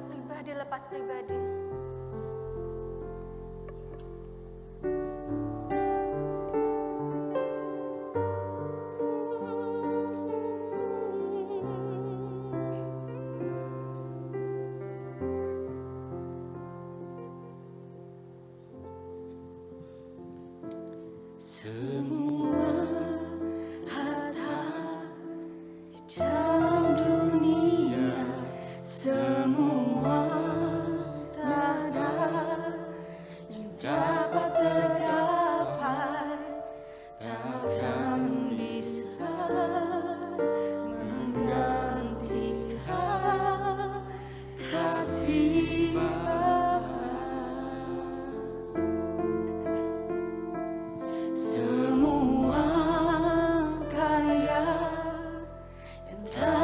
cinta pribadi lepas pribadi. Semua harta di dalam dunia, semua tak ada yang dapat tergapai, takkan bisa menggantikan kasih Bapa. Semua karya yang telah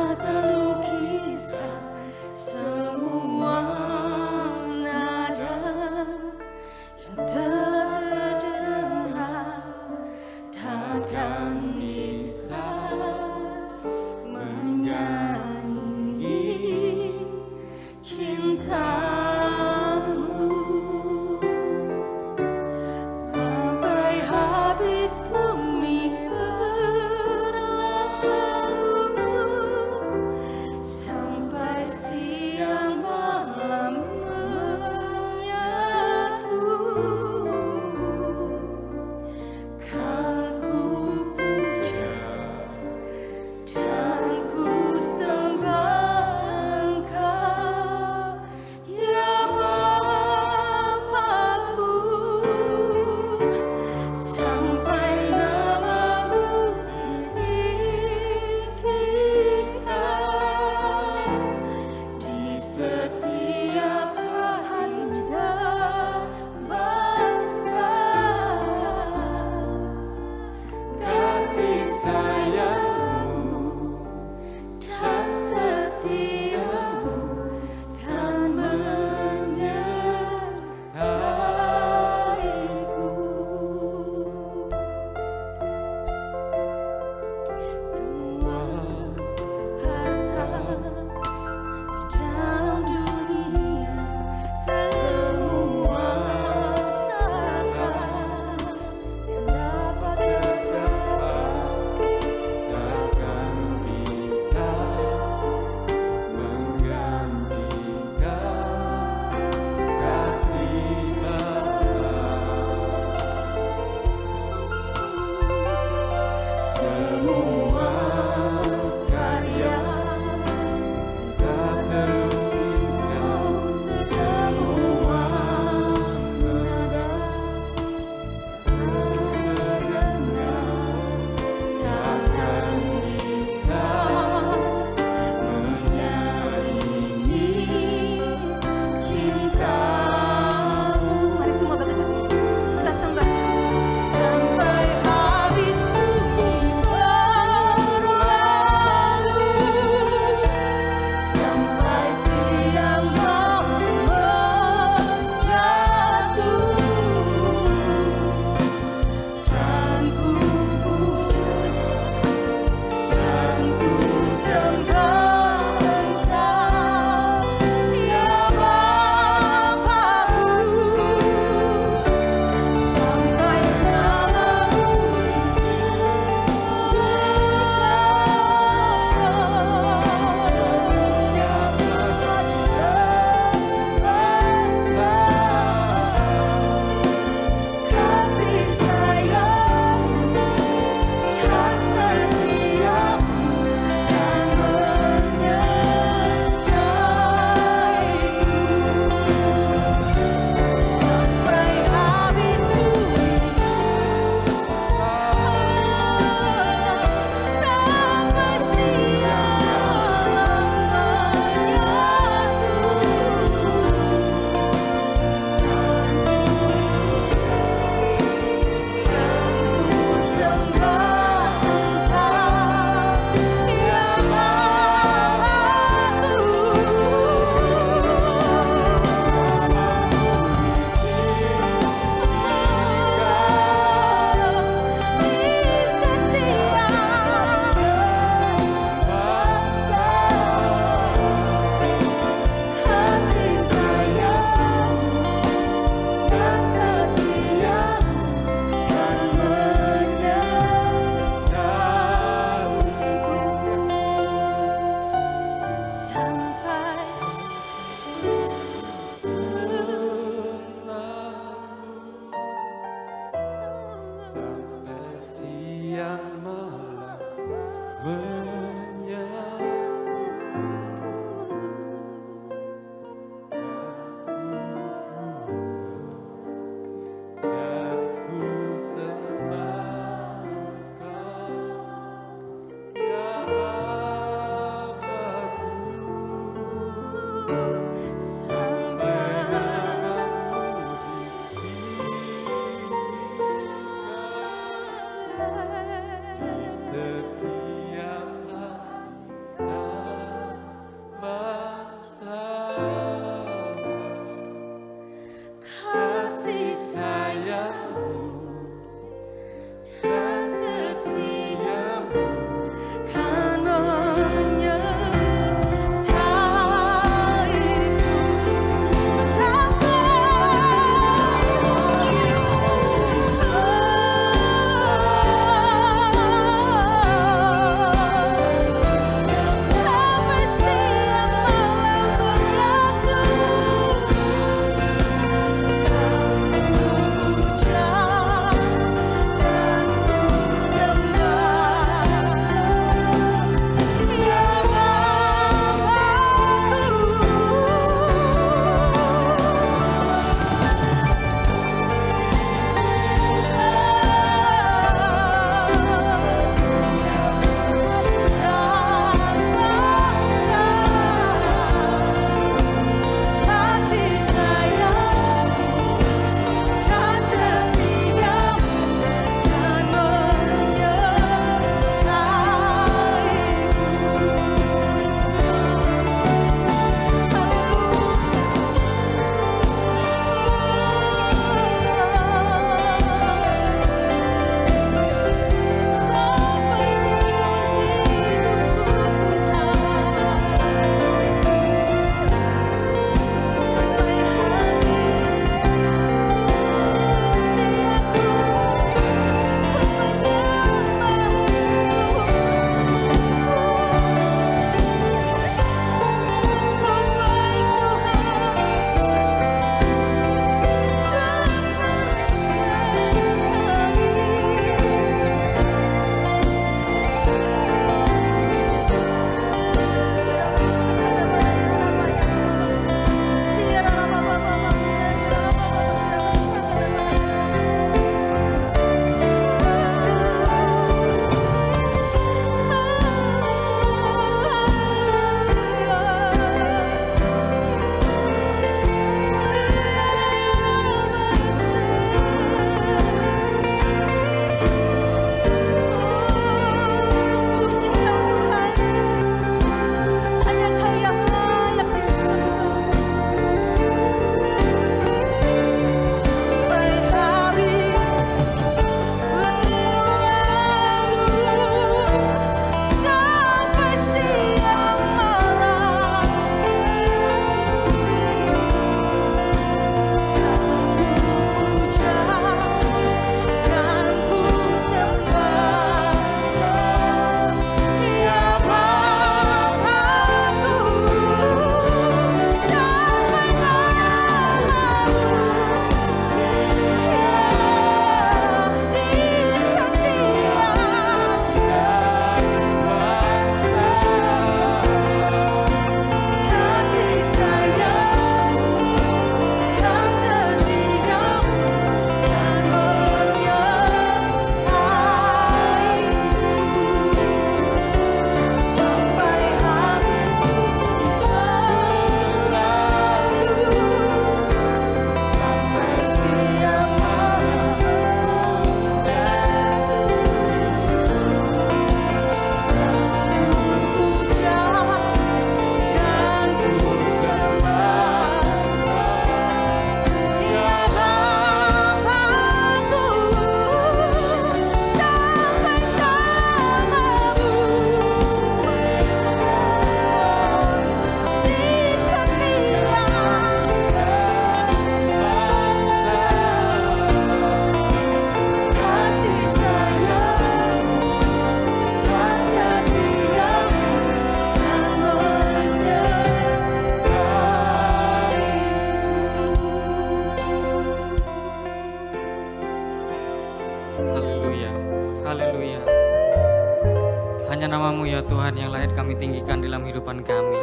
berikan dalam kehidupan kami.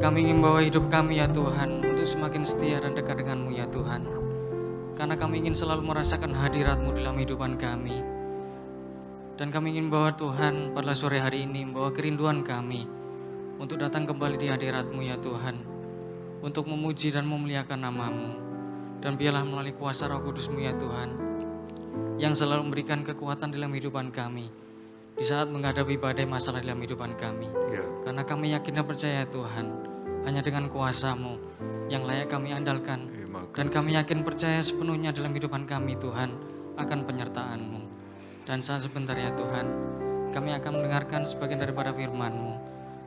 Kami ingin bawa hidup kami ya Tuhan untuk semakin setia dan dekat dengan-Mu ya Tuhan. Karena kami ingin selalu merasakan hadirat-Mu dalam kehidupan kami. Dan kami ingin bawa Tuhan pada sore hari ini, membawa kerinduan kami untuk datang kembali di hadirat-Mu ya Tuhan, untuk memuji dan memuliakan nama-Mu. Dan biarlah melalui kuasa Roh Kudus-Mu ya Tuhan, yang selalu memberikan kekuatan dalam kehidupan kami di saat menghadapi badai masalah dalam kehidupan kami. Karena kami yakin dan percaya Tuhan, hanya dengan kuasa-Mu yang layak kami andalkan. Dan kami yakin percaya sepenuhnya dalam kehidupan kami Tuhan akan penyertaan-Mu. Dan saat sebentar ya Tuhan, kami akan mendengarkan sebagian daripada firman-Mu.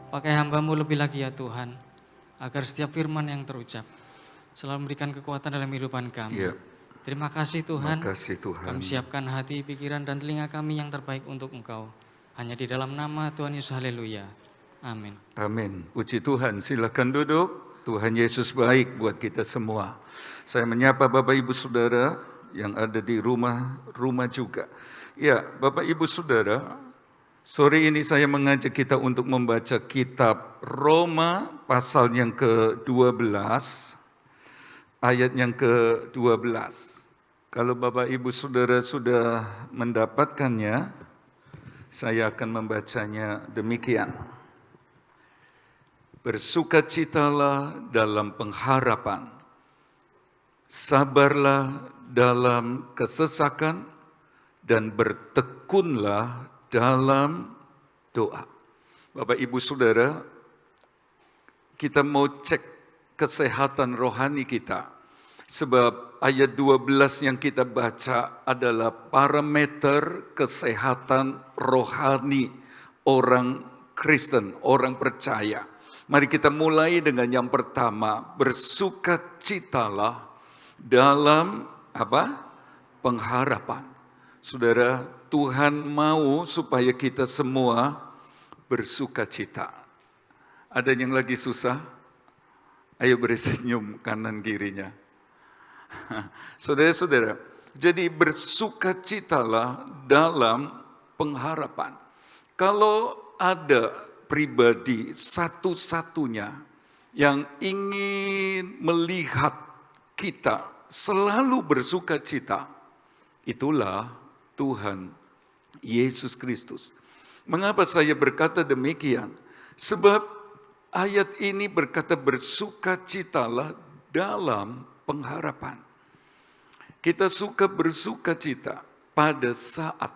Pakai hamba-Mu lebih lagi ya Tuhan, agar setiap firman yang terucap selalu memberikan kekuatan dalam kehidupan kami. Terima kasih Tuhan. Kami siapkan hati, pikiran, dan telinga kami yang terbaik untuk Engkau. Hanya di dalam nama Tuhan Yesus, haleluya. Amin. Amin. Puji Tuhan, silakan duduk. Tuhan Yesus baik buat kita semua. Saya menyapa Bapak Ibu Saudara yang ada di rumah juga. Ya, Bapak Ibu Saudara, sore ini saya mengajak kita untuk membaca kitab Roma pasal yang ke-12, ayat yang ke-12. Kalau Bapak Ibu Saudara sudah mendapatkannya, saya akan membacanya demikian. Bersukacitalah dalam pengharapan, sabarlah dalam kesesakan, dan bertekunlah dalam doa. Bapak Ibu Saudara, kita mau cek kesehatan rohani kita. Sebab ayat 12 yang kita baca adalah parameter kesehatan rohani orang Kristen, orang percaya. Mari kita mulai dengan yang pertama, bersukacitalah dalam pengharapan. Saudara, Tuhan mau supaya kita semua bersukacita. Ada yang lagi susah? Ayo beri senyum kanan kirinya. Saudara-saudara, jadi bersukacitalah dalam pengharapan. Kalau ada pribadi satu-satunya yang ingin melihat kita selalu bersukacita, itulah Tuhan Yesus Kristus. Mengapa saya berkata demikian? Sebab ayat ini berkata bersukacitalah dalam pengharapan. Kita suka bersukacita pada saat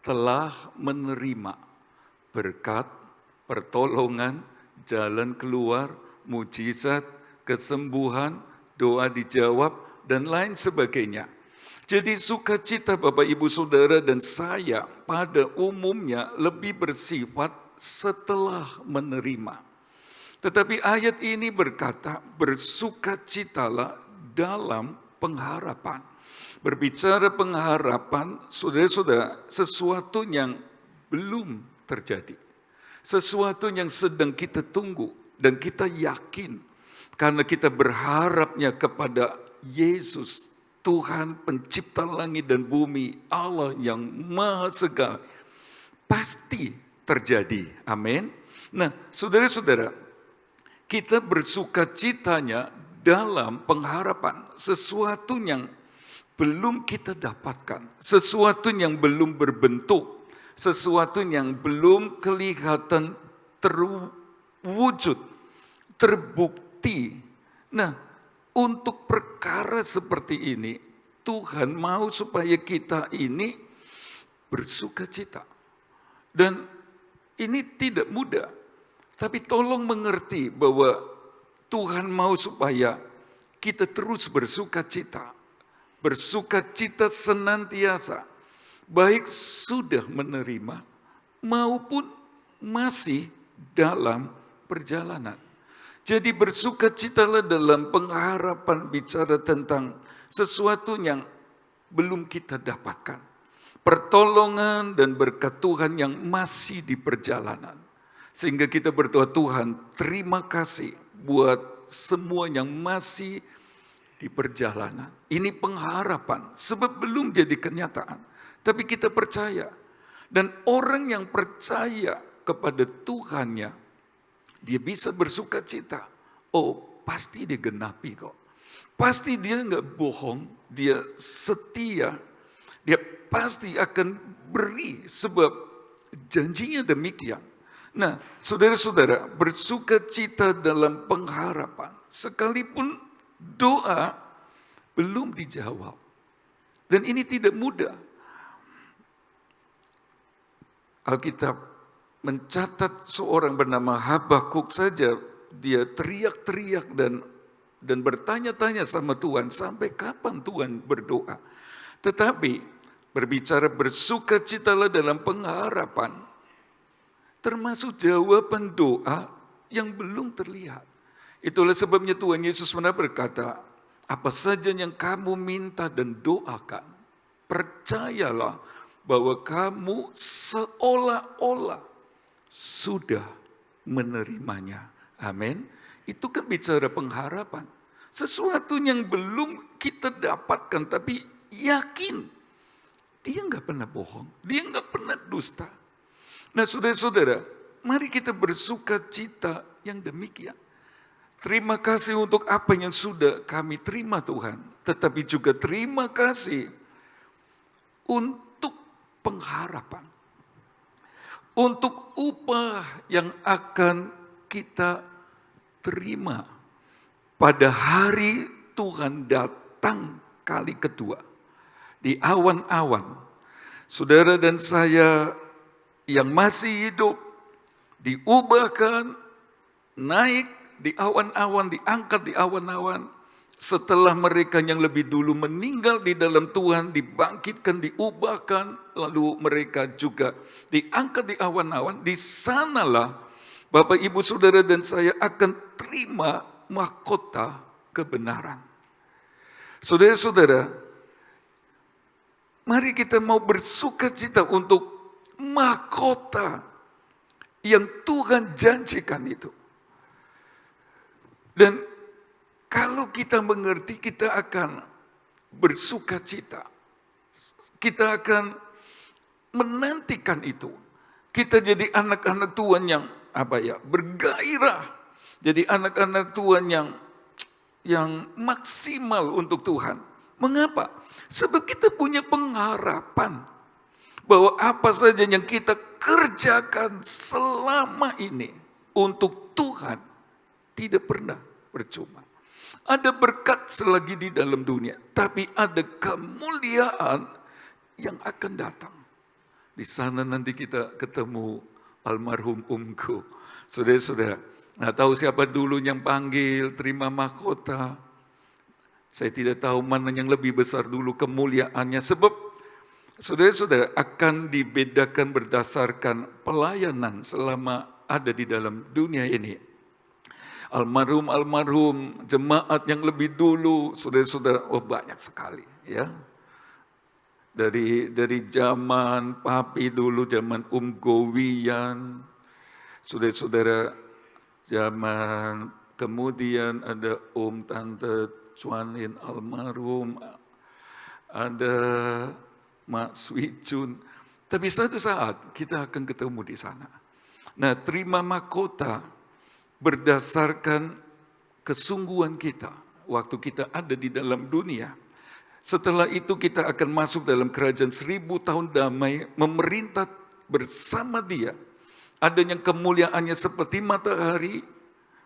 telah menerima berkat, pertolongan, jalan keluar, mujizat, kesembuhan, doa dijawab, dan lain sebagainya. Jadi sukacita Bapak Ibu Saudara dan saya pada umumnya lebih bersifat setelah menerima. Tetapi ayat ini berkata bersukacitalah dalam pengharapan. Berbicara pengharapan, saudara-saudara, sesuatu yang belum terjadi. Sesuatu yang sedang kita tunggu dan kita yakin karena kita berharapnya kepada Yesus, Tuhan pencipta langit dan bumi, Allah yang maha segala, pasti terjadi. Amin. Nah, saudara-saudara, kita bersukacitanya dalam pengharapan. Sesuatu yang belum kita dapatkan, sesuatu yang belum berbentuk, sesuatu yang belum kelihatan terwujud, terbukti. Nah, untuk perkara seperti ini, Tuhan mau supaya kita ini bersukacita. Dan ini tidak mudah, tapi tolong mengerti bahwa Tuhan mau supaya kita terus bersukacita. Bersukacita senantiasa, baik sudah menerima maupun masih dalam perjalanan. Jadi bersukacitalah dalam pengharapan, bicara tentang sesuatu yang belum kita dapatkan. Pertolongan dan berkat Tuhan yang masih di perjalanan. Sehingga kita berdoa, Tuhan terima kasih buat semua yang masih di perjalanan. Ini pengharapan, sebab belum jadi kenyataan. Tapi kita percaya. Dan orang yang percaya kepada Tuhannya, dia bisa bersuka cita. Oh, pasti dia genapi kok. Pasti dia nggak bohong, dia setia. Dia pasti akan beri sebab janjinya demikian. Nah, saudara-saudara, bersuka cita dalam pengharapan. Sekalipun doa belum dijawab. Dan ini tidak mudah. Alkitab mencatat seorang bernama Habakuk saja, dia teriak-teriak dan bertanya-tanya sama Tuhan, sampai kapan Tuhan berdoa? Tetapi berbicara bersukacitalah dalam pengharapan, termasuk jawaban doa yang belum terlihat. Itulah sebabnya Tuhan Yesus pernah berkata, apa saja yang kamu minta dan doakan, percayalah bahwa kamu seolah-olah sudah menerimanya. Amin. Itu kan bicara pengharapan. Sesuatu yang belum kita dapatkan, tapi yakin. Dia nggak pernah bohong, dia nggak pernah dusta. Nah saudara-saudara, mari kita bersuka cita yang demikian. Terima kasih untuk apa yang sudah kami terima Tuhan. Tetapi juga terima kasih untuk pengharapan. Untuk upah yang akan kita terima pada hari Tuhan datang kali kedua. Di awan-awan, saudara dan saya yang masih hidup diubahkan, naik di awan-awan, diangkat di awan-awan. Setelah mereka yang lebih dulu meninggal di dalam Tuhan, dibangkitkan, diubahkan, lalu mereka juga diangkat di awan-awan. Di sanalah Bapak, Ibu, Saudara dan saya akan terima mahkota kebenaran. Saudara-saudara, mari kita mau bersuka cita untuk mahkota yang Tuhan janjikan itu. Dan kalau kita mengerti, kita akan bersuka cita. Kita akan menantikan itu. Kita jadi anak-anak Tuhan yang bergairah. Jadi anak-anak Tuhan yang maksimal untuk Tuhan. Mengapa? Sebab kita punya pengharapan bahwa apa saja yang kita kerjakan selama ini untuk Tuhan tidak pernah percuma. Ada berkat selagi di dalam dunia, tapi ada kemuliaan yang akan datang. Di sana nanti kita ketemu almarhum Umku. Saudara-saudara, nggak tahu siapa dulu yang panggil terima mahkota. Saya tidak tahu mana yang lebih besar dulu kemuliaannya. Sebab saudara-saudara akan dibedakan berdasarkan pelayanan selama ada di dalam dunia ini. Almarhum jemaat yang lebih dulu, saudara-saudara, banyak sekali ya. Dari zaman Papi dulu, zaman Gowian, saudara-saudara, zaman kemudian ada Tante Chuanin almarhum, ada Mak Swicun. Tapi satu saat kita akan ketemu di sana. Nah, terima mahkota berdasarkan kesungguhan kita waktu kita ada di dalam dunia. Setelah itu kita akan masuk dalam kerajaan 1000 tahun damai, memerintah bersama Dia. Ada yang kemuliaannya seperti matahari,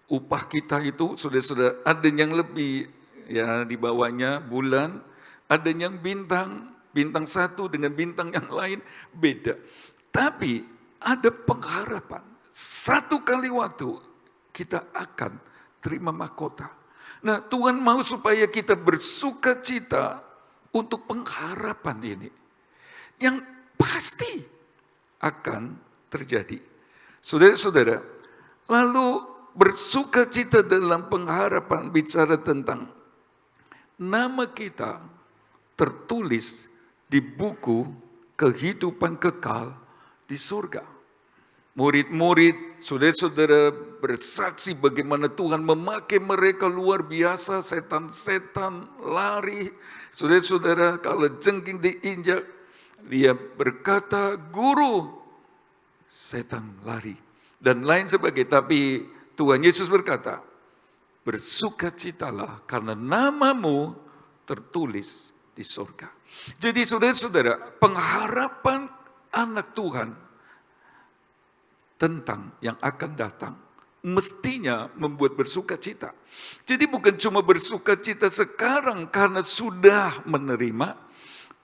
upah kita itu saudara-saudara, ada yang lebih ya di bawahnya bulan, ada yang bintang satu dengan bintang yang lain beda. Tapi ada pengharapan. Satu kali waktu kita akan terima mahkota. Nah, Tuhan mau supaya kita bersuka cita untuk pengharapan ini. Yang pasti akan terjadi. Saudara-saudara, lalu bersuka cita dalam pengharapan bicara tentang nama kita tertulis di buku kehidupan kekal di surga. Murid-murid, saudara-saudara bersaksi bagaimana Tuhan memakai mereka luar biasa, setan-setan lari. Saudara-saudara kalau jengking diinjak, dia berkata, Guru, setan lari. Dan lain sebagainya. Tapi Tuhan Yesus berkata, bersukacitalah karena namamu tertulis di surga. Jadi saudara-saudara, pengharapan anak Tuhan tentang yang akan datang mestinya membuat bersukacita. Jadi bukan cuma bersukacita sekarang karena sudah menerima,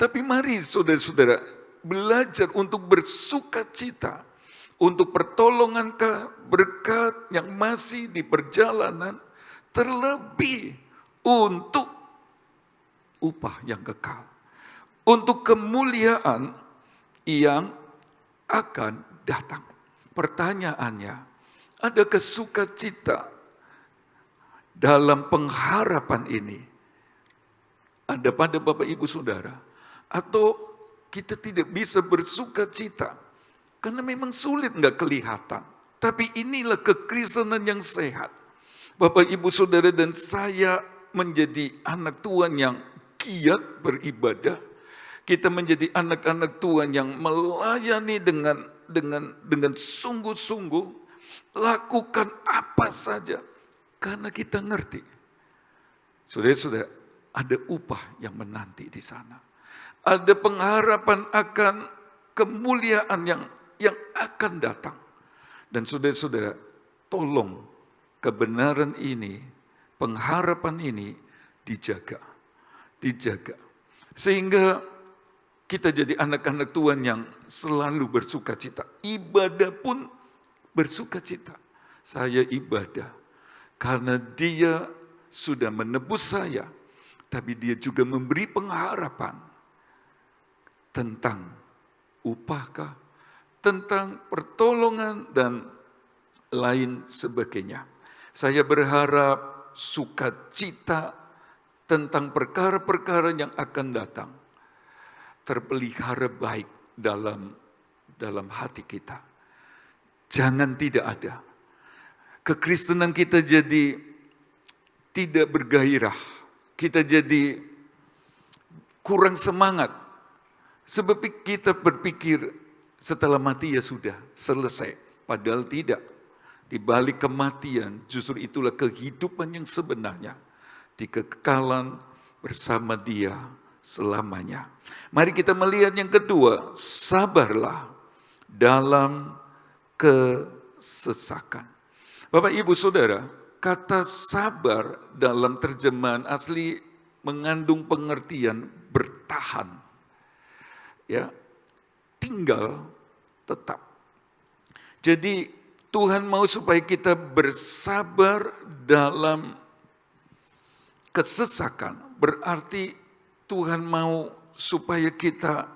tapi mari saudara-saudara belajar untuk bersukacita, untuk pertolongan berkat yang masih di perjalanan, terlebih untuk upah yang kekal, untuk kemuliaan yang akan datang. Pertanyaannya, adakah sukacita dalam pengharapan ini? Ada pada Bapak Ibu Saudara? Atau kita tidak bisa bersukacita karena memang sulit nggak kelihatan. Tapi inilah kekristenan yang sehat. Bapak Ibu Saudara dan saya menjadi anak Tuhan yang giat beribadah. Kita menjadi anak-anak Tuhan yang melayani dengan sungguh-sungguh, lakukan apa saja karena kita ngerti. Saudara-saudara, ada upah yang menanti di sana. Ada pengharapan akan kemuliaan yang akan datang. Dan saudara-saudara, tolong kebenaran ini, pengharapan ini dijaga. Sehingga kita jadi anak-anak Tuhan yang selalu bersukacita. Ibadah pun bersukacita. Saya ibadah karena Dia sudah menebus saya, tapi Dia juga memberi pengharapan tentang upahkah, tentang pertolongan dan lain sebagainya. Saya berharap sukacita tentang perkara-perkara yang akan datang terpelihara baik dalam hati kita. Jangan tidak ada. Kekristenan kita jadi tidak bergairah. Kita jadi kurang semangat. Sebab kita berpikir setelah mati ya sudah selesai. Padahal tidak. Di balik kematian justru itulah kehidupan yang sebenarnya. Di kekekalan bersama Dia selamanya. Mari kita melihat yang kedua, sabarlah dalam kesesakan. Bapak Ibu Saudara, kata sabar dalam terjemahan asli mengandung pengertian bertahan. Ya, tinggal tetap. Jadi Tuhan mau supaya kita bersabar dalam kesesakan. Berarti Tuhan mau supaya kita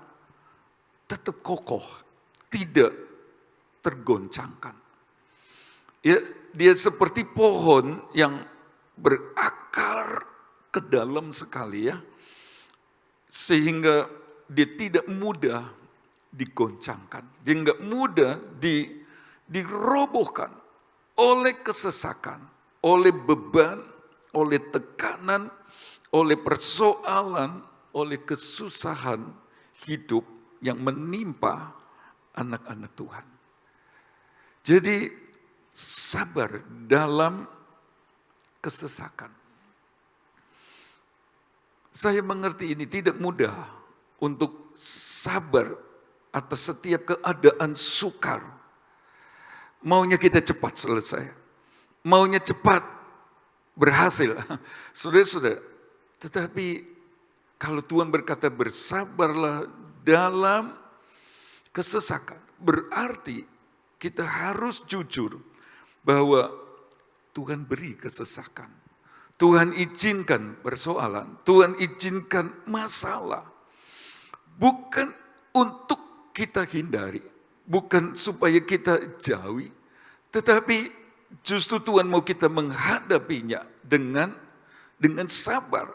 tetap kokoh, tidak tergoncangkan. Ya, Dia seperti pohon yang berakar ke dalam sekali ya, sehingga dia tidak mudah digoncangkan, dia nggak mudah dirobohkan oleh kesesakan, oleh beban, oleh tekanan, oleh persoalan, oleh kesusahan hidup yang menimpa anak-anak Tuhan. Jadi sabar dalam kesesakan. Saya mengerti ini tidak mudah untuk sabar atas setiap keadaan sukar. Maunya kita cepat selesai. Maunya cepat berhasil. Saudara-saudara, tetapi kalau Tuhan berkata bersabarlah dalam kesesakan, berarti kita harus jujur bahwa Tuhan beri kesesakan. Tuhan izinkan persoalan, Tuhan izinkan masalah. Bukan untuk kita hindari, bukan supaya kita jauhi, tetapi justru Tuhan mau kita menghadapinya dengan sabar,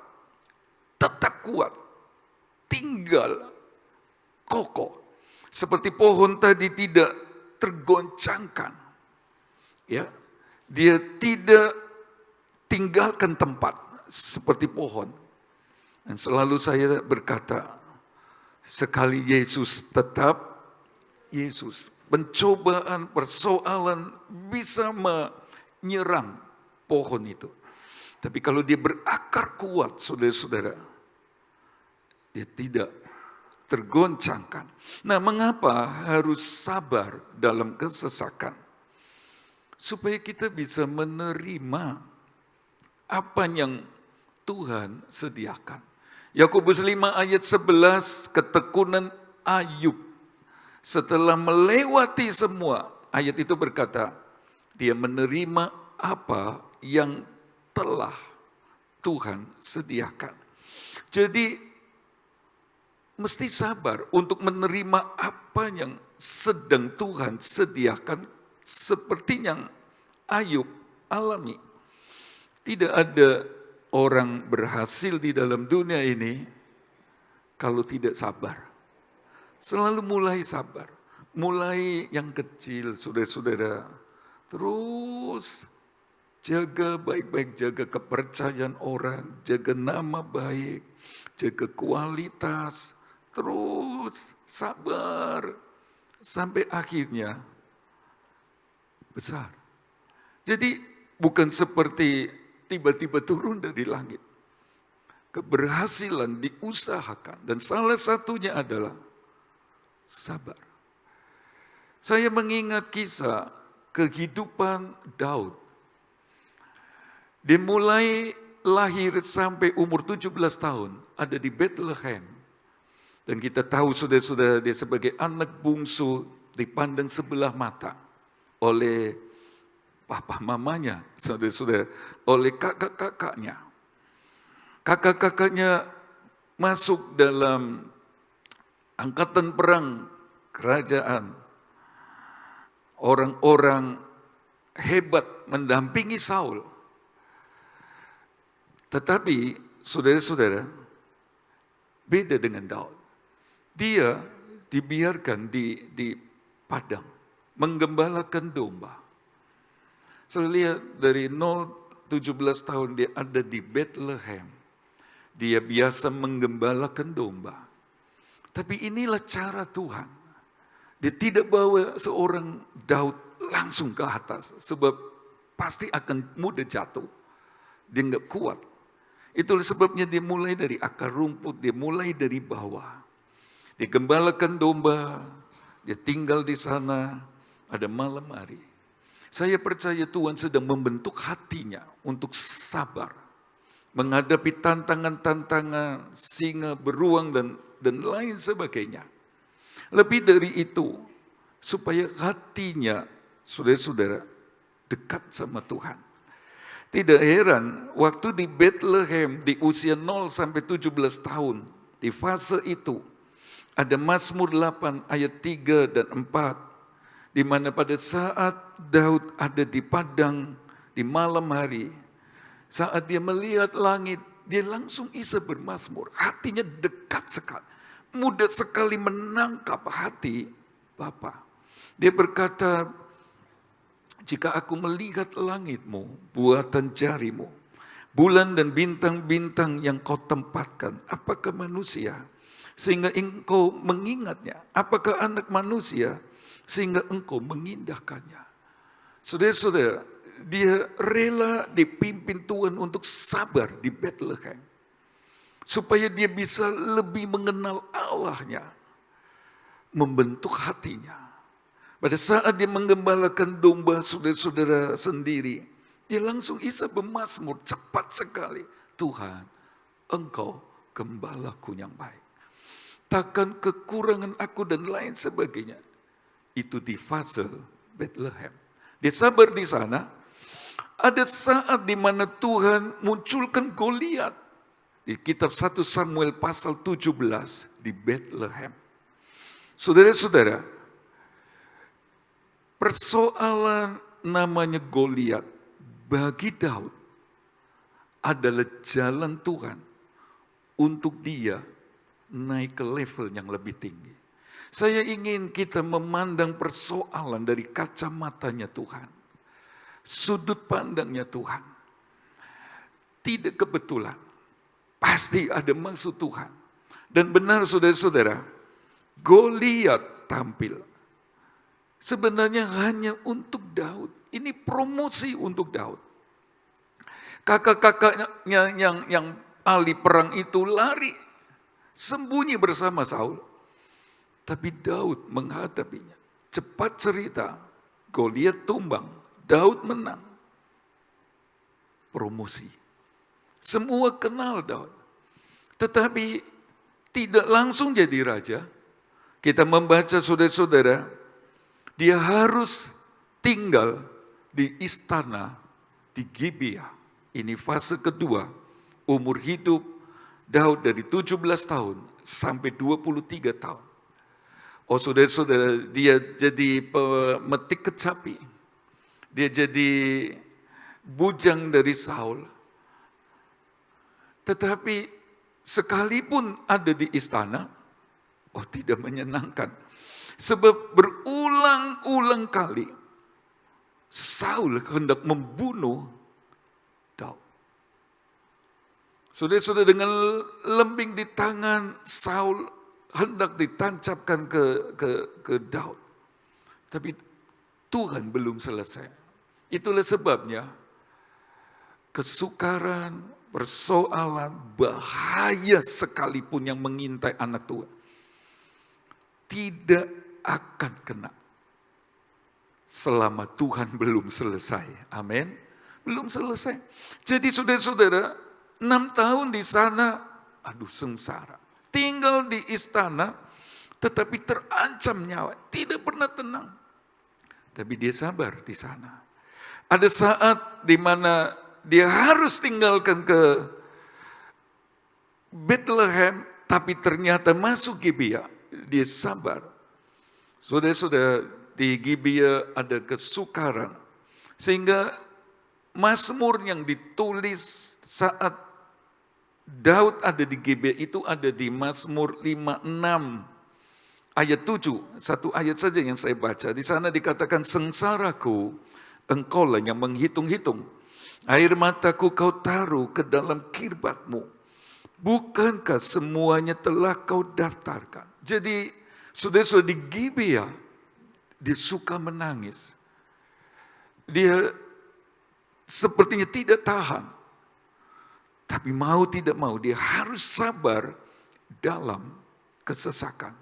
tetap kuat, tinggal kokoh. Seperti pohon tadi tidak tergoncangkan. Ya, dia tidak tinggalkan tempat seperti pohon. Dan selalu saya berkata, sekali Yesus tetap Yesus. pencobaan, persoalan bisa menyerang pohon itu. Tapi kalau dia berakar kuat, saudara-saudara, dia tidak tergoncangkan. Nah, mengapa harus sabar dalam kesesakan? Supaya kita bisa menerima apa yang Tuhan sediakan. Yakobus 5 ayat 11, ketekunan Ayub. Setelah melewati semua, ayat itu berkata, dia menerima apa yang telah Tuhan sediakan. Jadi mesti sabar untuk menerima apa yang sedang Tuhan sediakan seperti yang Ayub alami. Tidak ada orang berhasil di dalam dunia ini kalau tidak sabar. Selalu mulai sabar. Mulai yang kecil, saudara-saudara. Terus jaga baik-baik, jaga kepercayaan orang, jaga nama baik, jaga kualitas, terus sabar, sampai akhirnya besar. Jadi bukan seperti tiba-tiba turun dari langit. Keberhasilan diusahakan, dan salah satunya adalah sabar. Saya mengingat kisah kehidupan Daud. Dia mulai lahir sampai umur 17 tahun ada di Bethlehem. Dan kita tahu saudara-saudara, dia sebagai anak bungsu dipandang sebelah mata oleh papa mamanya, saudara-saudara, oleh kakak-kakaknya. Kakak-kakaknya masuk dalam angkatan perang kerajaan. Orang-orang hebat mendampingi Saul. Tetapi saudara-saudara, beda dengan Daud. Dia dibiarkan di padang, menggembalakan domba. Saudara lihat dari 17 tahun dia ada di Bethlehem. Dia biasa menggembalakan domba. Tapi inilah cara Tuhan. Dia tidak bawa seorang Daud langsung ke atas, sebab pasti akan mudah jatuh. Dia nggak kuat. Itulah sebabnya dia mulai dari akar rumput, dia mulai dari bawah. Dia gembalakan domba, dia tinggal di sana pada malam hari. Saya percaya Tuhan sedang membentuk hatinya untuk sabar. Menghadapi tantangan-tantangan, singa, beruang, dan lain sebagainya. Lebih dari itu, supaya hatinya, saudara-saudara, dekat sama Tuhan. Tidak heran, waktu di Bethlehem di usia 0 sampai 17 tahun, di fase itu, ada Mazmur 8 ayat 3 dan 4, di mana pada saat Daud ada di padang di malam hari, saat dia melihat langit, dia langsung bisa bermazmur. Hatinya dekat sekali, mudah sekali menangkap hati Bapa. Dia berkata, jika aku melihat langitmu, buatan jarimu, bulan dan bintang-bintang yang kau tempatkan, apakah manusia sehingga engkau mengingatnya? Apakah anak manusia sehingga engkau mengindahkannya? Saudara-saudara, dia rela dipimpin Tuhan untuk sabar di Bethlehem. Supaya dia bisa lebih mengenal Allahnya. Membentuk hatinya. Pada saat dia menggembalakan domba saudara-saudara sendiri, dia langsung bisa bermazmur cepat sekali. Tuhan, engkau gembalaku yang baik. Takkan kekurangan aku dan lain sebagainya. Itu di fase Bethlehem. Dia sabar di sana. Ada saat di mana Tuhan munculkan Goliat. Di kitab 1 Samuel pasal 17 di Bethlehem. Saudara-saudara, persoalan namanya Goliat bagi Daud adalah jalan Tuhan untuk dia naik ke level yang lebih tinggi. Saya ingin kita memandang persoalan dari kacamatanya Tuhan. Sudut pandangnya Tuhan. Tidak kebetulan. Pasti ada maksud Tuhan. Dan benar saudara-saudara, Goliat tampil. sebenarnya hanya untuk Daud. Ini promosi untuk Daud. Kakak-kakaknya yang ahli perang itu lari, sembunyi bersama Saul. Tapi Daud menghadapinya. Cepat cerita, Goliat tumbang, Daud menang. Promosi. Semua kenal Daud. Tetapi tidak langsung jadi raja. Kita membaca saudara-saudara, dia harus tinggal di istana di Gibeah. Ini fase kedua, umur hidup Daud dari 17 tahun sampai 23 tahun. Oh saudara-saudara, dia jadi pemetik kecapi. Dia jadi bujang dari Saul. Tetapi sekalipun ada di istana, tidak menyenangkan. Sebab berulang-ulang kali Saul hendak membunuh Daud. Saudara-saudara, dengan lembing di tangan Saul hendak ditancapkan ke Daud. Tapi Tuhan belum selesai. Itulah sebabnya kesukaran, persoalan, bahaya sekalipun yang mengintai anak Tuhan tidak akan kena selama Tuhan belum selesai. Amin. Belum selesai. Jadi saudara-saudara, 6 tahun di sana, sengsara. Tinggal di istana, tetapi terancam nyawa. Tidak pernah tenang. Tapi dia sabar di sana. Ada saat di mana dia harus tinggalkan ke Bethlehem, tapi ternyata masuk Gibeah. Dia sabar. Saudara-saudara, di Gibeah ada kesukaran. Sehingga Mazmur yang ditulis saat Daud ada di Gibeah itu ada di Mazmur 56 ayat 7. Satu ayat saja yang saya baca. Di sana dikatakan, sengsaraku engkaulah yang menghitung-hitung. Air mataku kau taruh ke dalam kirbatmu. Bukankah semuanya telah kau daftarkan? Jadi saudara-saudara, di Gibeah dia suka menangis. Dia sepertinya tidak tahan. Tapi mau tidak mau dia harus sabar dalam kesesakan.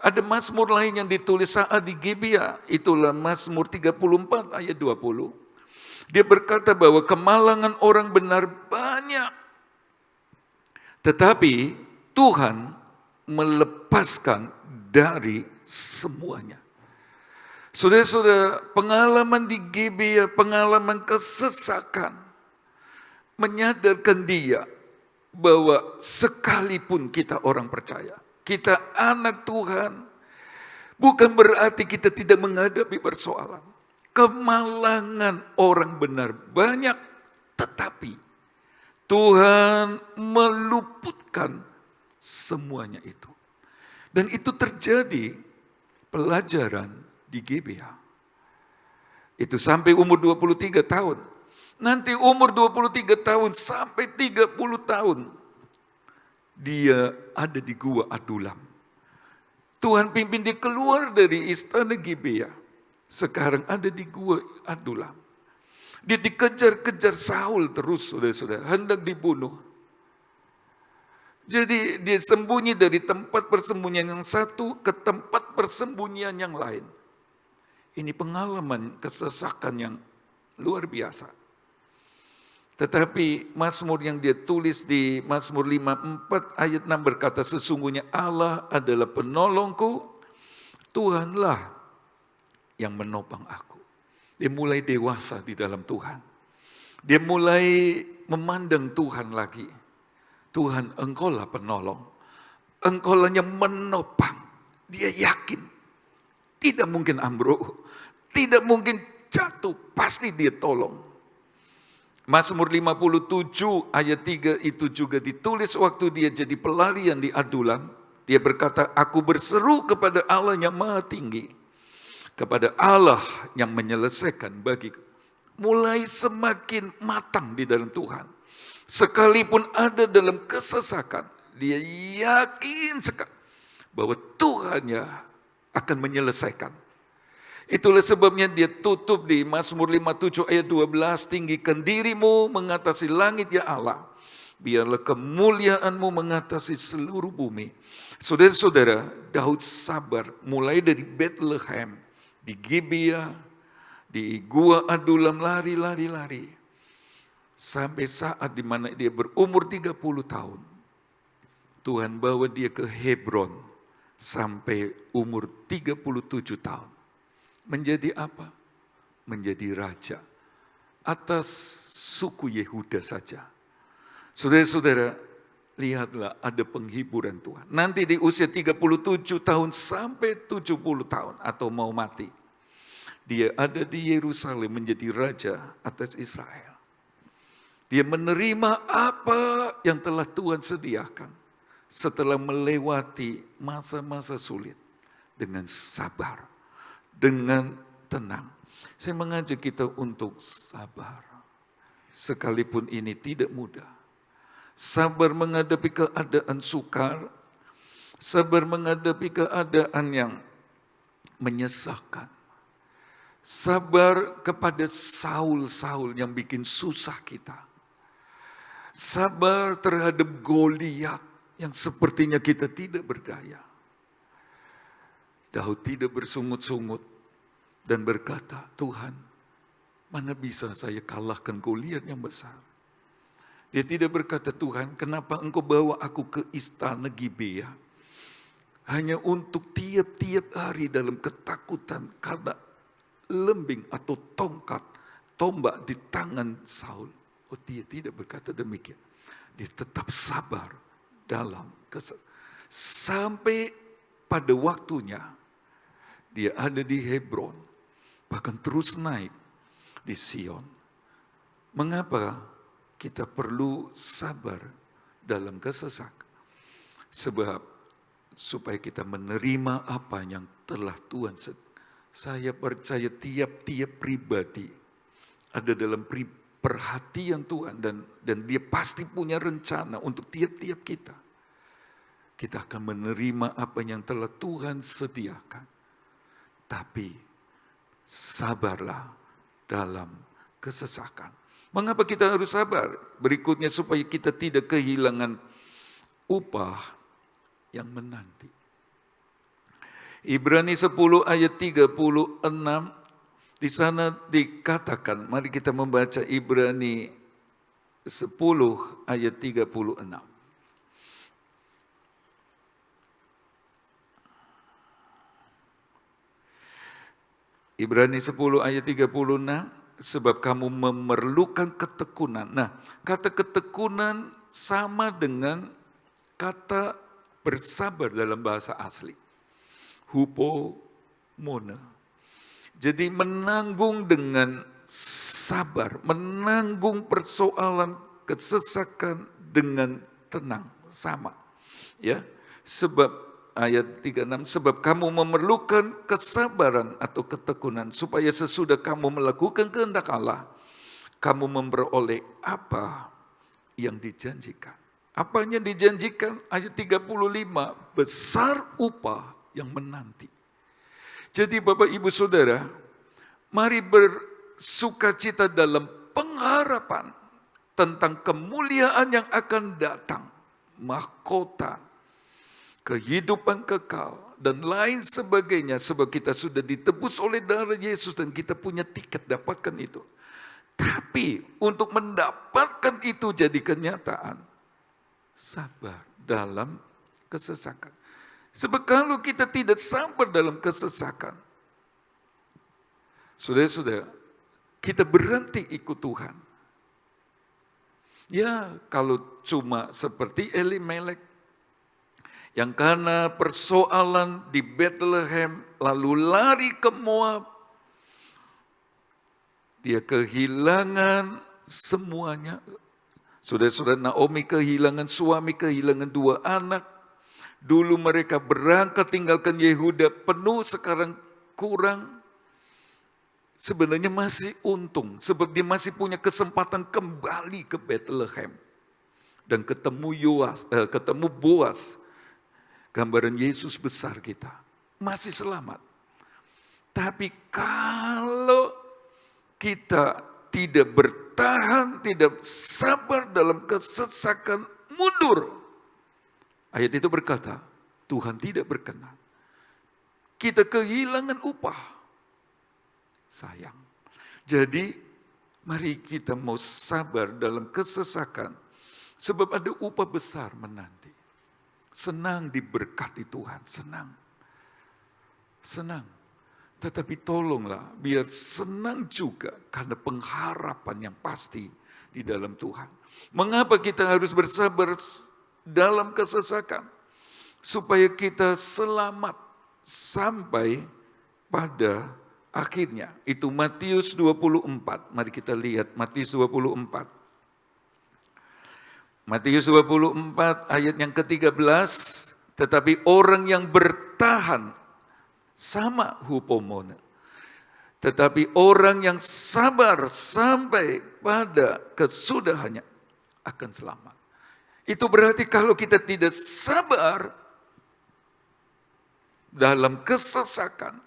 Ada Mazmur lain yang ditulis saat di Gibeah. Itulah Mazmur 34 ayat 20. Dia berkata bahwa kemalangan orang benar banyak. Tetapi Tuhan melepaskan dari semuanya. Saudara-saudara, pengalaman di Gibeah, pengalaman kesesakan, menyadarkan dia bahwa sekalipun kita orang percaya, kita anak Tuhan, bukan berarti kita tidak menghadapi persoalan. Kemalangan orang benar banyak, tetapi Tuhan meluputkan semuanya itu. Dan itu terjadi pelajaran di Gibeah. Itu sampai umur 23 tahun. Nanti umur 23 tahun sampai 30 tahun. Dia ada di Gua Adulam. Tuhan pimpin dia keluar dari istana Gibeah. Sekarang ada di Gua Adulam. Dia dikejar-kejar Saul terus, saudara-saudara. Hendak dibunuh. Jadi dia sembunyi dari tempat persembunyian yang satu ke tempat persembunyian yang lain. Ini pengalaman kesesakan yang luar biasa. Tetapi Mazmur yang dia tulis di Mazmur 54 ayat 6 berkata, sesungguhnya Allah adalah penolongku, Tuhanlah yang menopang aku. Dia mulai dewasa di dalam Tuhan. Dia mulai memandang Tuhan lagi. Tuhan, engkaulah penolong. Engkaulah yang menopang. Dia yakin. Tidak mungkin ambruk. Tidak mungkin jatuh. Pasti dia tolong. Mazmur 57 ayat 3 itu juga ditulis waktu dia jadi pelarian di Adulam. Dia berkata, aku berseru kepada Allah yang maha tinggi. Kepada Allah yang menyelesaikan bagiku. Mulai semakin matang di dalam Tuhan. Sekalipun ada dalam kesesakan, dia yakin sekali bahwa Tuhannya akan menyelesaikan. Itulah sebabnya dia tutup di Mazmur 57 ayat 12, tinggikan dirimu mengatasi langit ya Allah. Biarlah kemuliaanmu mengatasi seluruh bumi. Saudara-saudara, Daud sabar mulai dari Bethlehem, di Gibea, di Gua Adulam lari. Sampai saat dimana dia berumur 30 tahun. Tuhan bawa dia ke Hebron sampai umur 37 tahun. Menjadi apa? Menjadi raja atas suku Yehuda saja. Saudara-saudara, lihatlah ada penghiburan Tuhan. Nanti di usia 37 tahun sampai 70 tahun atau mau mati. Dia ada di Yerusalem menjadi raja atas Israel. Dia menerima apa yang telah Tuhan sediakan setelah melewati masa-masa sulit dengan sabar, dengan tenang. Saya mengajak kita untuk sabar. Sekalipun ini tidak mudah. Sabar menghadapi keadaan sukar. Sabar menghadapi keadaan yang menyesakkan. Sabar kepada Saul-Saul yang bikin susah kita. Sabar terhadap Goliat yang sepertinya kita tidak berdaya. Daud tidak bersungut-sungut dan berkata, Tuhan, mana bisa saya kalahkan Goliat yang besar? Dia tidak berkata, Tuhan, kenapa engkau bawa aku ke istana Gibea? Hanya untuk tiap-tiap hari dalam ketakutan karena lembing atau tombak di tangan Saul. Oh, dia tidak berkata demikian. Dia tetap sabar dalam sampai pada waktunya dia ada di Hebron, bahkan terus naik di Sion. Mengapa kita perlu sabar dalam kesesakan? Sebab supaya kita menerima apa yang telah Tuhan sediakan. Saya percaya tiap-tiap pribadi ada dalam perhatian Tuhan dan dia pasti punya rencana untuk tiap-tiap kita. Kita akan menerima apa yang telah Tuhan sediakan. Tapi sabarlah dalam kesesakan. Mengapa kita harus sabar? Berikutnya supaya kita tidak kehilangan upah yang menanti. Ibrani 10 ayat 36, di sana dikatakan, mari kita membaca Ibrani 10 ayat 36. Ibrani 10 ayat 36, sebab kamu memerlukan ketekunan. Nah, kata ketekunan sama dengan kata bersabar dalam bahasa asli. Hupomona. Jadi menanggung dengan sabar, menanggung persoalan kesesakan dengan tenang, sama. Ya, sebab ayat 36, sebab kamu memerlukan kesabaran atau ketekunan supaya sesudah kamu melakukan kehendak Allah, kamu memperoleh apa yang dijanjikan. Apa yang dijanjikan? Ayat 35, besar upah yang menanti. Jadi Bapak Ibu Saudara, mari bersukacita dalam pengharapan tentang kemuliaan yang akan datang, mahkota, kehidupan kekal, dan lain sebagainya. Sebab kita sudah ditebus oleh darah Yesus dan kita punya tiket dapatkan itu. Tapi untuk mendapatkan itu jadi kenyataan, sabar dalam kesesakan. Sebab kalau kita tidak sabar dalam kesesakan, saudara-saudara, kita berhenti ikut Tuhan. Ya, kalau cuma seperti Elimelek, yang karena persoalan di Bethlehem, lalu lari ke Moab, dia kehilangan semuanya. Saudara-saudara, Naomi kehilangan suami, kehilangan 2 anak. Dulu mereka berangkat tinggalkan Yehuda penuh, sekarang kurang. Sebenarnya masih untung, sebab dia masih punya kesempatan kembali ke Bethlehem. Dan ketemu Boas, gambaran Yesus besar kita. Masih selamat. Tapi kalau kita tidak bertahan, tidak sabar dalam kesesakan, mundur. Ayat itu berkata, Tuhan tidak berkenan. Kita kehilangan upah. Sayang. Jadi, mari kita mau sabar dalam kesesakan. Sebab ada upah besar menanti. Senang diberkati Tuhan, senang. Senang. Tetapi tolonglah biar senang juga karena pengharapan yang pasti di dalam Tuhan. Mengapa kita harus bersabar dalam kesesakan? Supaya kita selamat sampai pada akhirnya. Itu Matius 24. Mari kita lihat Matius 24. Matius 24 ayat yang ke-13. Tetapi orang yang bertahan sama hupomona. Tetapi orang yang sabar sampai pada kesudahannya akan selamat. Itu berarti kalau kita tidak sabar dalam kesesakan,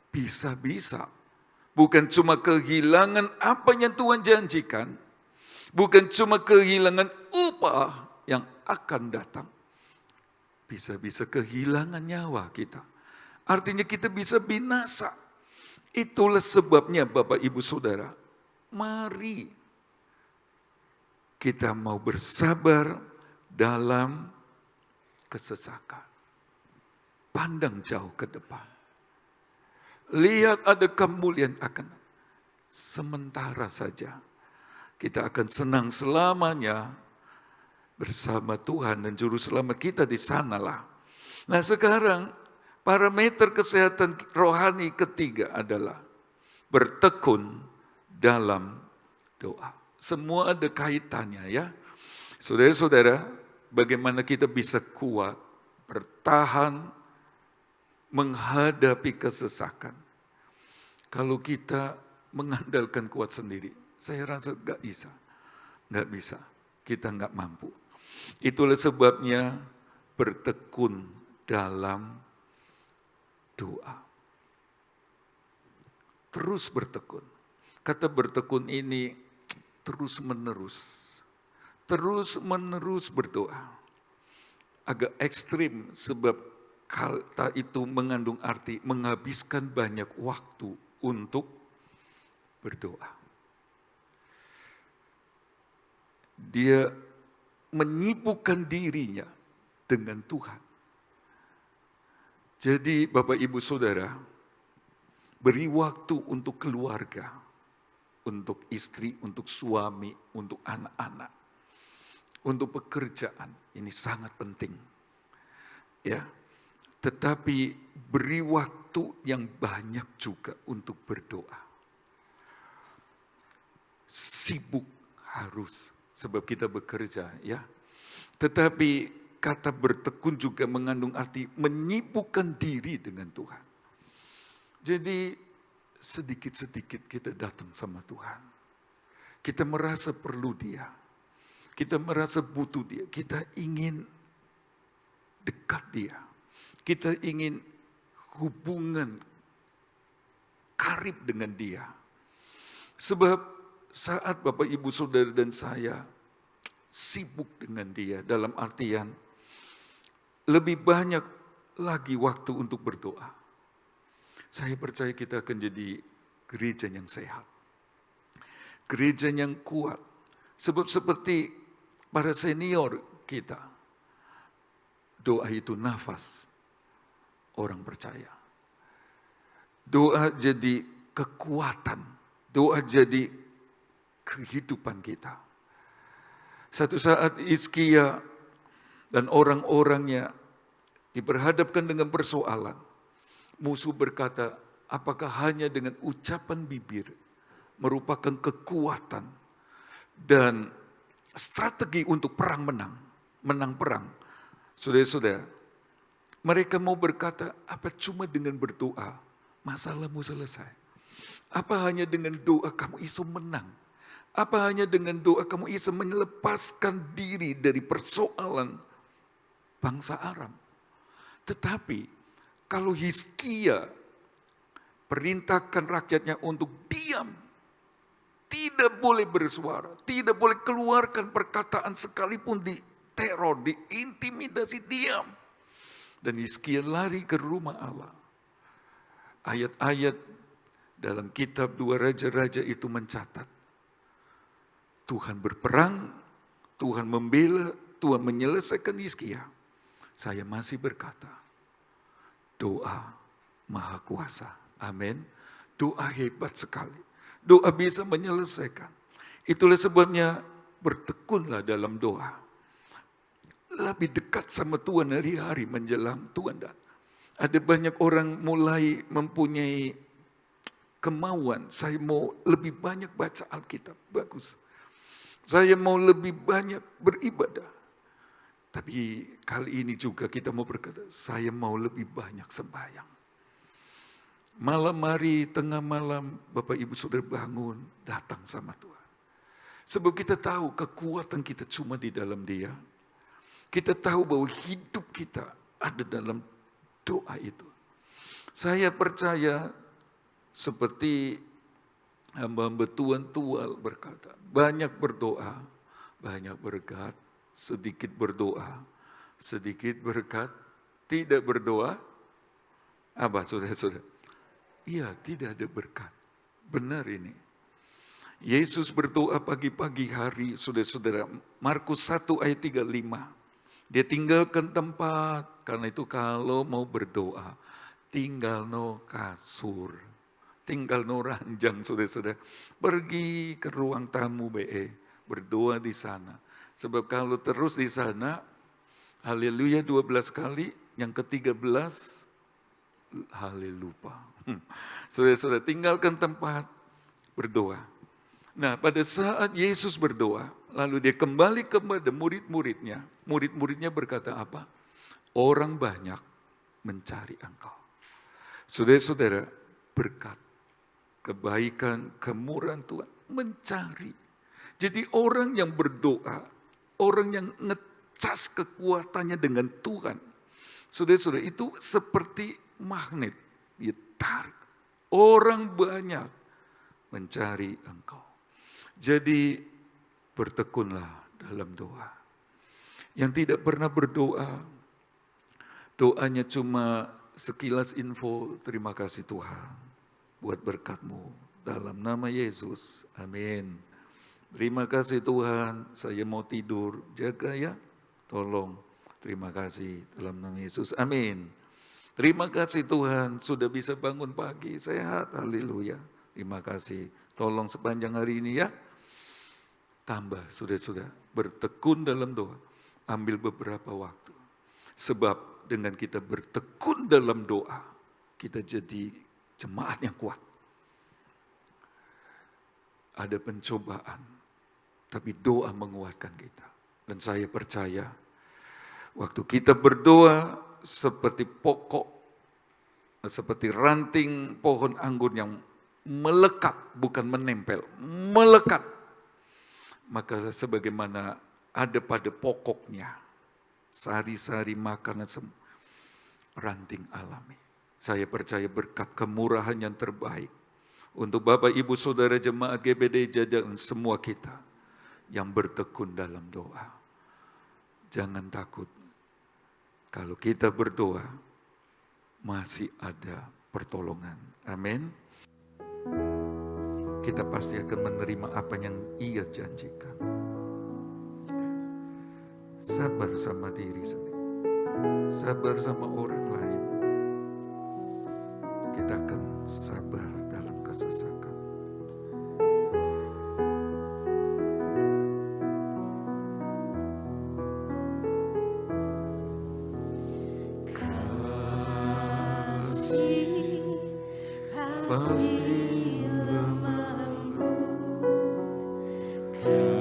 bisa-bisa bukan cuma kehilangan apa yang Tuhan janjikan, bukan cuma kehilangan upah yang akan datang, bisa-bisa kehilangan nyawa kita. Artinya kita bisa binasa. Itulah sebabnya Bapak Ibu Saudara, mari kita mau bersabar dalam kesesakan. Pandang jauh ke depan. Lihat ada kemuliaan akan sementara saja. Kita akan senang selamanya bersama Tuhan dan Juru Selamat kita di sanalah. Nah sekarang, parameter kesehatan rohani ketiga adalah bertekun dalam doa. Semua ada kaitannya ya. Saudara-saudara, bagaimana kita bisa kuat, bertahan, menghadapi kesesakan. Kalau kita mengandalkan kuat sendiri, saya rasa gak bisa. Gak bisa, kita gak mampu. Itulah sebabnya bertekun dalam doa. Terus bertekun. Kata bertekun ini terus menerus berdoa. Agak ekstrim sebab kata itu mengandung arti menghabiskan banyak waktu untuk berdoa. Dia menyibukkan dirinya dengan Tuhan. Jadi Bapak Ibu Saudara, beri waktu untuk keluarga, untuk istri, untuk suami, untuk anak-anak, untuk pekerjaan. Ini sangat penting. Ya. Tetapi beri waktu yang banyak juga untuk berdoa. Sibuk harus, sebab kita bekerja ya. Tetapi kata bertekun juga mengandung arti menyibukkan diri dengan Tuhan. Jadi sedikit-sedikit kita datang sama Tuhan. Kita merasa perlu Dia. Kita merasa butuh Dia. Kita ingin dekat Dia. Kita ingin hubungan karib dengan Dia. Sebab saat Bapak Ibu Saudara dan saya sibuk dengan Dia dalam artian lebih banyak lagi waktu untuk berdoa. Saya percaya kita akan jadi gereja yang sehat. Gereja yang kuat. Sebab seperti para senior kita, doa itu nafas orang percaya. Doa jadi kekuatan. Doa jadi kehidupan kita. Satu saat Hizkia dan orang-orangnya diperhadapkan dengan persoalan. Musuh berkata, apakah hanya dengan ucapan bibir merupakan kekuatan dan strategi untuk menang perang. Saudara-saudara, mereka mau berkata, apa cuma dengan berdoa masalahmu selesai? Apa hanya dengan doa kamu iso menang? Apa hanya dengan doa kamu bisa melepaskan diri dari persoalan bangsa Aram? Tetapi kalau Hizkia perintahkan rakyatnya untuk diam. Tidak boleh bersuara, tidak boleh keluarkan perkataan sekalipun, diteror, diintimidasi, diam. Dan Hizkia lari ke rumah Allah. Ayat-ayat dalam kitab 2 Raja-Raja itu mencatat, Tuhan berperang, Tuhan membela, Tuhan menyelesaikan Hizkia. Saya masih berkata, doa Maha Kuasa. Amin. Doa hebat sekali. Doa bisa menyelesaikan. Itulah sebabnya bertekunlah dalam doa. Lebih dekat sama Tuhan hari-hari menjelang Tuhan datang. Ada banyak orang mulai mempunyai kemauan, saya mau lebih banyak baca Alkitab. Bagus. Saya mau lebih banyak beribadah. Tapi kali ini juga kita mau berkata, saya mau lebih banyak sembahyang. Malam hari, tengah malam, Bapak Ibu Saudara bangun, datang sama Tuhan. Sebab kita tahu kekuatan kita cuma di dalam Dia. Kita tahu bahwa hidup kita ada dalam doa itu. Saya percaya seperti hamba-hamba Tuhan Tual berkata, banyak berdoa, banyak berkat, sedikit berdoa, sedikit berkat, tidak berdoa, apa saudara-saudara? Iya, tidak ada berkat. Benar ini. Yesus berdoa pagi-pagi hari, saudara-saudara. Markus 1 ayat 35. Dia tinggalkan tempat, karena itu kalau mau berdoa, tinggal no kasur, tinggal no ranjang, saudara-saudara. Pergi ke ruang tamu BE, berdoa di sana. Sebab kalau terus di sana, haleluya 12 kali, yang ke-13, haleluya. Saudara-saudara, tinggalkan tempat, berdoa. Nah, pada saat Yesus berdoa, lalu dia kembali kepada murid-muridnya. Murid-muridnya berkata apa? Orang banyak mencari engkau. Saudara-saudara, berkat, kebaikan, kemurahan Tuhan, mencari. Jadi orang yang berdoa, orang yang ngecas kekuatannya dengan Tuhan, saudara-saudara, itu seperti magnet. Dia tarik. Orang banyak mencari engkau. Jadi bertekunlah dalam doa. Yang tidak pernah berdoa, doanya cuma sekilas info, terima kasih Tuhan buat berkat-Mu dalam nama Yesus. Amin. Terima kasih Tuhan, saya mau tidur, jaga ya, tolong. Terima kasih dalam nama Yesus. Amin. Terima kasih Tuhan, sudah bisa bangun pagi, sehat, haleluya. Terima kasih, tolong sepanjang hari ini ya. Tambah, sudah bertekun dalam doa, ambil beberapa waktu. Sebab dengan kita bertekun dalam doa, kita jadi jemaat yang kuat. Ada pencobaan, tapi doa menguatkan kita. Dan saya percaya, waktu kita berdoa, seperti pokok, seperti ranting pohon anggur yang melekat, bukan menempel, melekat. Maka sebagaimana ada pada pokoknya, sari-sari makanan ranting alami. Saya percaya berkat kemurahan yang terbaik untuk Bapak Ibu Saudara Jemaat GBD Jajaran semua kita yang bertekun dalam doa. Jangan takut. Kalau kita berdoa, masih ada pertolongan. Amin. Kita pasti akan menerima apa yang Ia janjikan. Sabar sama diri sendiri. Sabar sama orang lain. Kita akan sabar dalam kesesakan. Pasti lemah lembut, kasih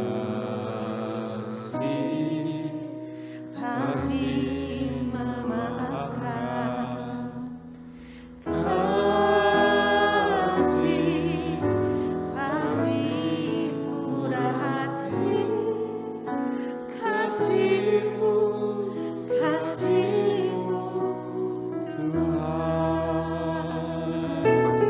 pasti memaafkan, kasih pasti murah hati, kasih-Mu Tuhan. Pasti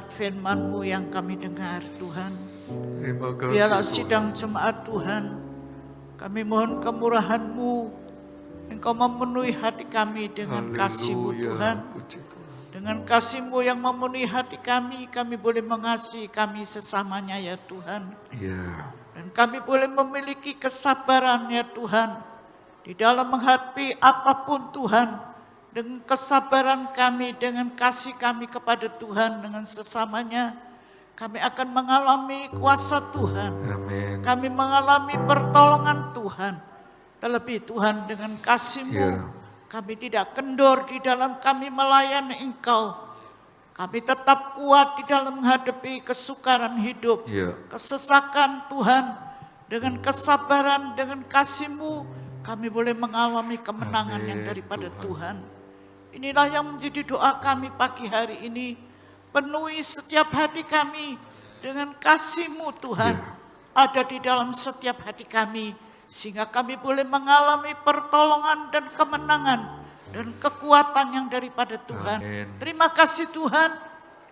buat firman-Mu yang kami dengar Tuhan. Terima kasih Biarlah Tuhan. sidang jemaat Tuhan, kami mohon kemurahan-Mu, Engkau memenuhi hati kami dengan kasih-Mu Haleluya. Tuhan. Puji Tuhan. Dengan kasih-Mu yang memenuhi hati kami boleh mengasihi kami sesamanya ya Tuhan. Ya. Dan kami boleh memiliki kesabaran ya Tuhan, di dalam menghadapi apapun Tuhan. Dengan kesabaran kami, dengan kasih kami kepada Tuhan, dengan sesamanya, kami akan mengalami kuasa Tuhan. Amin. Kami mengalami pertolongan Tuhan. Terlebih Tuhan, dengan kasih-Mu, Ya. kami tidak kendor di dalam kami melayani Engkau. Kami tetap kuat di dalam menghadapi kesukaran hidup, Ya. kesesakan Tuhan. Dengan kesabaran, dengan kasih-Mu, kami boleh mengalami kemenangan Amin, yang daripada Tuhan. Tuhan. Inilah yang menjadi doa kami pagi hari ini. Penuhi setiap hati kami dengan kasih-Mu Tuhan. Ya. Ada di dalam setiap hati kami. Sehingga kami boleh mengalami pertolongan dan kemenangan dan kekuatan yang daripada Tuhan. Amin. Terima kasih Tuhan.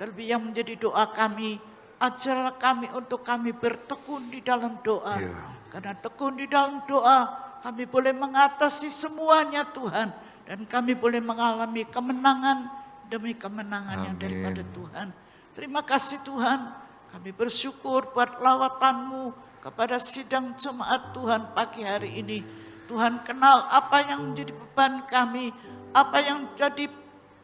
Terlebih yang menjadi doa kami, ajarlah kami untuk kami bertekun di dalam doa. Ya. Karena tekun di dalam doa, kami boleh mengatasi semuanya Tuhan. Dan kami boleh mengalami kemenangan demi kemenangan yang Amin. daripada Tuhan. Terima kasih Tuhan. Kami bersyukur buat lawatan-Mu kepada sidang jemaat Tuhan pagi hari ini. Tuhan kenal apa yang menjadi beban kami, apa yang jadi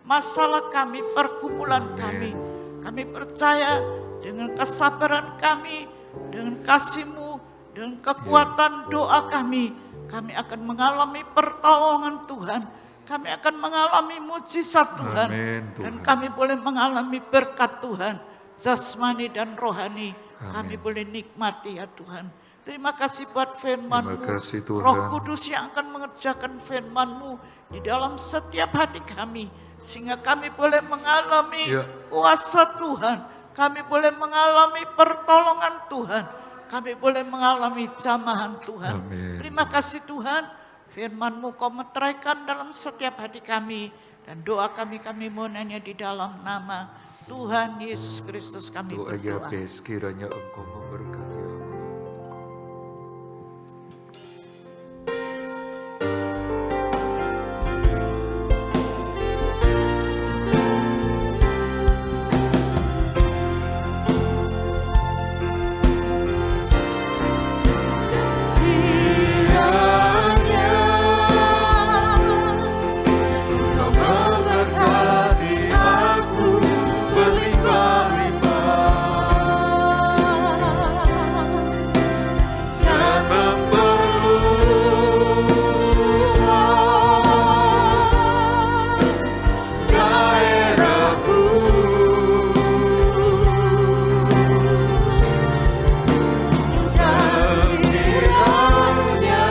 masalah kami, pergumulan kami. Kami percaya dengan kesabaran kami, dengan kasih-Mu, dengan kekuatan doa kami akan mengalami pertolongan Tuhan. Kami akan mengalami mujizat Tuhan. Amin, Dan Tuhan. kami boleh mengalami berkat Tuhan. Jasmani dan rohani. Kami boleh nikmati ya Tuhan. Terima kasih buat firman-Mu. Terima kasih, Tuhan. Roh Kudus yang akan mengerjakan firman-Mu di dalam setiap hati kami. Sehingga kami boleh mengalami Ya. kuasa Tuhan. Kami boleh mengalami pertolongan Tuhan. Kami boleh mengalami jamahan Tuhan. Amin. Terima kasih Tuhan. Firman-Mu Kau meteraikan dalam setiap hati kami. Dan doa kami mohon hanya di dalam nama Tuhan Yesus Kristus kami Doa berdoa. Yabes, kiranya Engkau memberkati aku. Kiranya Kau memberkati aku berlimpah-limpah dan memperluas daerahku. Dan kiranya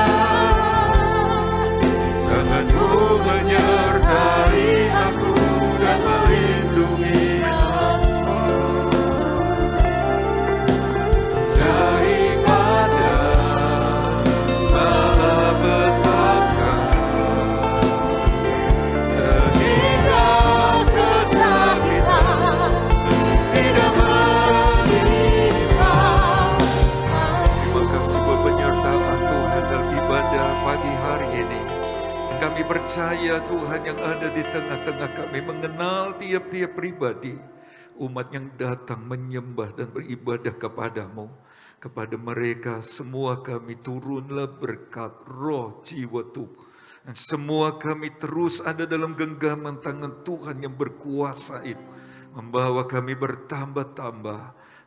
Tangan-Mu menyertai aku dan melindungi aku daripada malapetaka, sehingga kesakitan tidak menimpa. Terima kasih buat penyertaan Tuhan dalam ibadah pagi hari ini. Kami percaya Tuhan yang ada di tengah-tengah kami mengenal tiap-tiap pribadi. Umat yang datang menyembah dan beribadah kepadamu. Kepada mereka semua kami turunlah berkat roh jiwa tubuh. Dan semua kami terus ada dalam genggaman tangan Tuhan yang berkuasa itu. Membawa kami bertambah-tambah.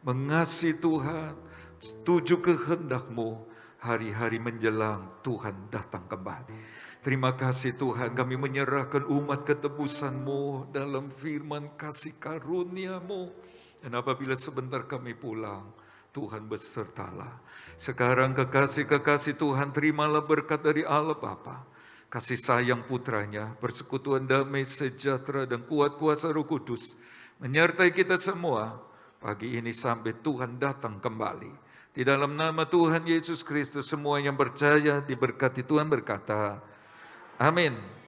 Mengasihi Tuhan. Setuju kehendak-Mu. Hari-hari menjelang Tuhan datang kembali. Terima kasih Tuhan, kami menyerahkan umat ketebusان-Mu dalam firman kasih karunia-Mu. Dan apabila sebentar kami pulang, Tuhan besertalah. Sekarang kekasih-kekasih Tuhan, terimalah berkat dari Allah Bapa, kasih sayang putranya, persekutuan damai, sejahtera dan kuat kuasa Roh Kudus menyertai kita semua pagi ini sampai Tuhan datang kembali. Di dalam nama Tuhan Yesus Kristus, semua yang percaya diberkati Tuhan berkata, amin.